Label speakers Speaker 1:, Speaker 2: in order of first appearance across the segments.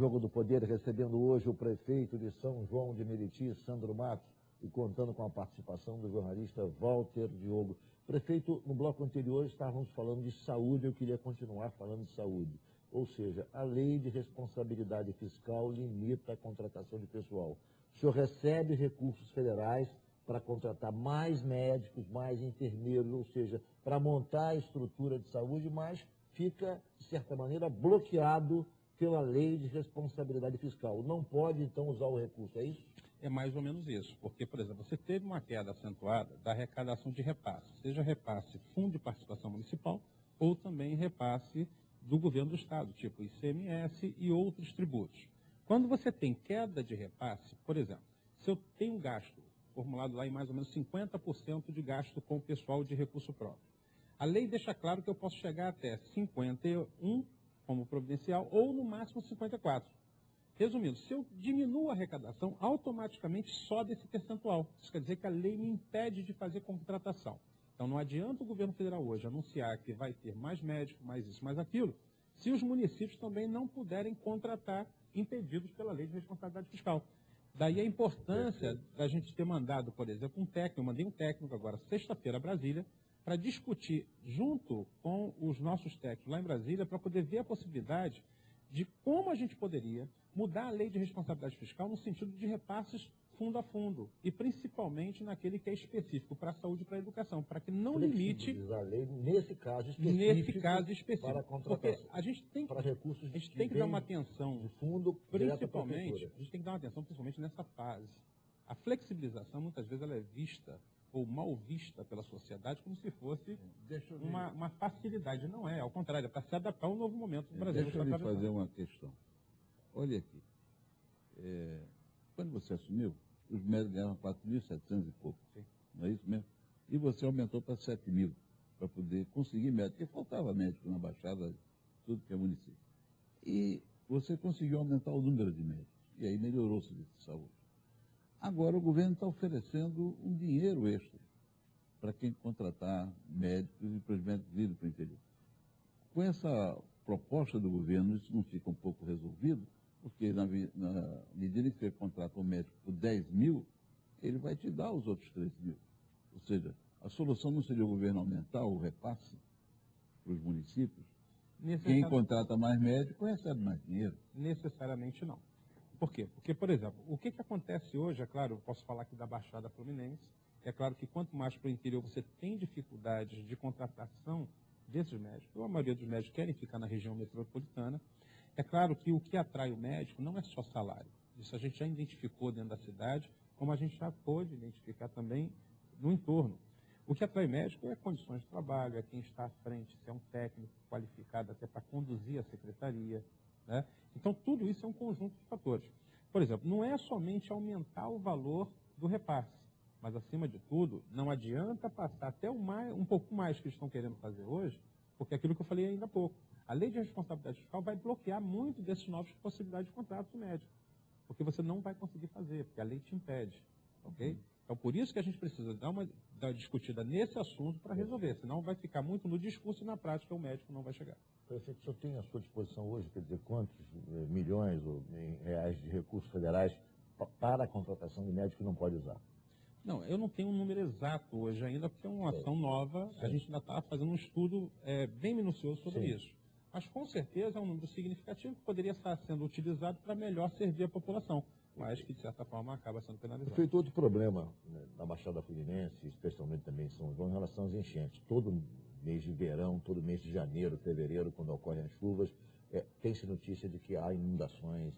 Speaker 1: Jogo do Poder, recebendo hoje o prefeito de São João de Meriti, Sandro Matos, e contando com a participação do jornalista Walter Diogo. Prefeito, no bloco anterior estávamos falando de saúde, eu queria continuar falando de saúde. Ou seja, a lei de responsabilidade fiscal limita a contratação de pessoal. O senhor recebe recursos federais para contratar mais médicos, mais enfermeiros, ou seja, para montar a estrutura de saúde, mas fica, de certa maneira, bloqueado pela lei de responsabilidade fiscal. Não pode, então, usar o recurso, é isso?
Speaker 2: É mais ou menos isso, porque, por exemplo, você teve uma queda acentuada da arrecadação de repasse, seja repasse fundo de participação municipal ou também repasse do governo do estado, tipo ICMS e outros tributos. Quando você tem queda de repasse, por exemplo, se eu tenho gasto, formulado lá em mais ou menos 50% de gasto com o pessoal de recurso próprio, a lei deixa claro que eu posso chegar até 51 como providencial ou no máximo 54. Resumindo, se eu diminuo a arrecadação, automaticamente sobe esse percentual. Isso quer dizer que a lei me impede de fazer contratação. Então não adianta o governo federal hoje anunciar que vai ter mais médico, mais isso, mais aquilo, se os municípios também não puderem contratar impedidos pela lei de responsabilidade fiscal. Daí a importância da gente ter mandado, por exemplo, um técnico, eu mandei um técnico agora, sexta-feira, a Brasília, para discutir junto com os nossos técnicos lá em Brasília, para poder ver a possibilidade de como a gente poderia mudar a lei de responsabilidade fiscal no sentido de repasses fundo a fundo, e principalmente naquele que é específico para a saúde e para a educação, para que não limite
Speaker 1: a lei nesse caso específico, para a contratação,
Speaker 2: porque a gente tem
Speaker 1: para recursos
Speaker 2: a gente tem que dar uma atenção
Speaker 1: de fundo,
Speaker 2: principalmente, a gente tem que dar uma atenção principalmente nessa fase. A flexibilização muitas vezes ela é vista ou mal vista pela sociedade como se fosse uma facilidade. Não é, ao contrário, é para se adaptar a um novo momento do Brasil.
Speaker 3: Deixa eu lhe fazer uma questão. Olha aqui, quando você assumiu, os médicos ganhavam 4.700 e pouco,
Speaker 2: sim,
Speaker 3: não é isso mesmo? E você aumentou para 7.000, para poder conseguir médico, porque faltava médico na Baixada, tudo que é município. E você conseguiu aumentar o número de médicos, e aí melhorou o serviço de saúde. Agora o governo está oferecendo um dinheiro extra para quem contratar médicos e para os médicos irem para o interior. Com essa proposta do governo, isso não fica um pouco resolvido, porque na medida que você contrata um médico por 10.000, ele vai te dar os outros 3.000. Ou seja, a solução não seria o governo aumentar o repasse para os municípios? Quem contrata mais médico recebe mais dinheiro.
Speaker 2: Necessariamente não. Por quê? Porque, por exemplo, o que acontece hoje, é claro, eu posso falar aqui da Baixada Fluminense, é claro que quanto mais para o interior você tem dificuldades de contratação desses médicos, ou a maioria dos médicos querem ficar na região metropolitana, é claro que o que atrai o médico não é só salário. Isso a gente já identificou dentro da cidade, como a gente já pôde identificar também no entorno. O que atrai médico é condições de trabalho, é quem está à frente, se é um técnico qualificado até para conduzir a secretaria, né? Então, tudo isso é um conjunto de fatores. Por exemplo, não é somente aumentar o valor do repasse, mas, acima de tudo, não adianta passar até um pouco mais que eles estão querendo fazer hoje, porque é aquilo que eu falei ainda há pouco. A lei de responsabilidade fiscal vai bloquear muito desses novos possibilidades de contrato médico, porque você não vai conseguir fazer, porque a lei te impede, ok? Então, por isso que a gente precisa dar uma discutida nesse assunto para resolver, senão vai ficar muito no discurso e na prática o médico não vai chegar.
Speaker 1: Prefeito, o senhor tem à sua disposição hoje, quer dizer, quantos milhões ou reais de recursos federais para a contratação de médico que não pode usar?
Speaker 2: Não, eu não tenho um número exato hoje ainda, porque é uma ação nova, a gente ainda está fazendo um estudo bem minucioso sobre isso. Mas, com certeza, é um número significativo que poderia estar sendo utilizado para melhor servir a população, mas que, de certa forma, acaba sendo penalizado.
Speaker 1: Feito outro problema, né, na Baixada Fluminense, especialmente também em São João, em relação às enchentes. Todo mês de verão, todo mês de janeiro, fevereiro, quando ocorrem as chuvas, tem-se notícia de que há inundações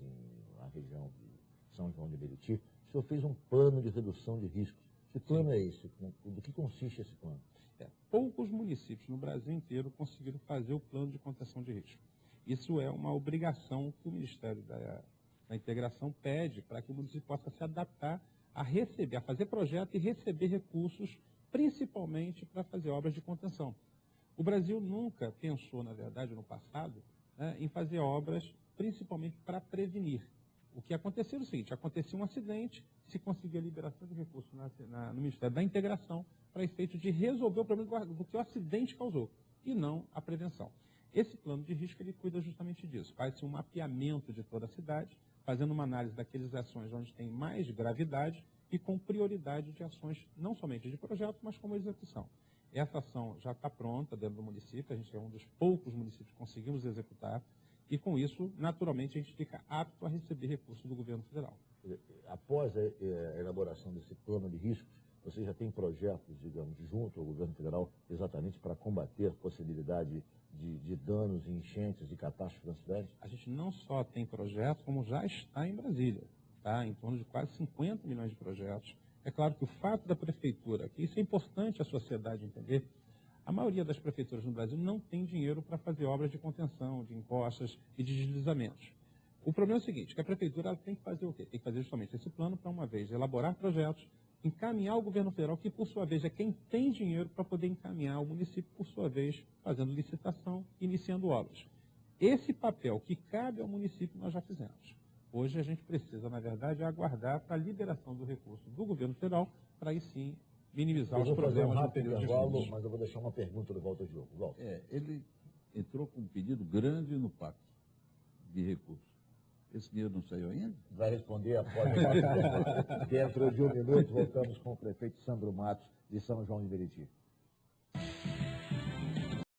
Speaker 1: na região de São João de Meriti. O senhor fez um plano de redução de riscos. Que plano é esse? Do que consiste esse plano?
Speaker 2: Poucos municípios no Brasil inteiro conseguiram fazer o plano de contenção de risco. Isso é uma obrigação que o Ministério da Integração pede para que o município possa se adaptar a receber, a fazer projeto e receber recursos, principalmente para fazer obras de contenção. O Brasil nunca pensou, na verdade, no passado, né, em fazer obras principalmente para prevenir. O que aconteceu é o seguinte: acontecia um acidente, se conseguia a liberação de recursos no Ministério da Integração para efeito de resolver o problema do que o acidente causou, e não a prevenção. Esse plano de risco, ele cuida justamente disso. Faz-se um mapeamento de toda a cidade, fazendo uma análise daquelas ações onde tem mais gravidade e com prioridade de ações, não somente de projeto, mas como execução. Essa ação já está pronta dentro do município, a gente é um dos poucos municípios que conseguimos executar, e com isso, naturalmente, a gente fica apto a receber recursos do governo federal.
Speaker 1: Após a elaboração desse plano de riscos, você já tem projetos, digamos, junto ao governo federal, exatamente para combater a possibilidade de danos, enchentes e catástrofes na cidade?
Speaker 2: A gente não só tem projetos, como já está em Brasília, tá? Em torno de quase 50 milhões de projetos. É claro que o fato da prefeitura, que isso é importante a sociedade entender, a maioria das prefeituras no Brasil não tem dinheiro para fazer obras de contenção, de encostas e de deslizamentos. O problema é o seguinte, que a prefeitura ela tem que fazer o quê? Tem que fazer justamente esse plano para, uma vez, elaborar projetos, encaminhar ao governo federal, que, por sua vez, é quem tem dinheiro para poder encaminhar ao município, por sua vez, fazendo licitação, iniciando obras. Esse papel que cabe ao município, nós já fizemos. Hoje, a gente precisa, na verdade, aguardar para a liberação do recurso do governo federal, para aí sim minimizar os problemas no período de crise.
Speaker 1: Mas eu vou deixar uma pergunta do Walter Diogo. Walter.
Speaker 3: Ele entrou com um pedido grande no pacto de recursos. Esse dinheiro não saiu ainda?
Speaker 1: Vai responder após o dentro de um minuto, voltamos com o prefeito Sandro Matos, de São João de Meriti.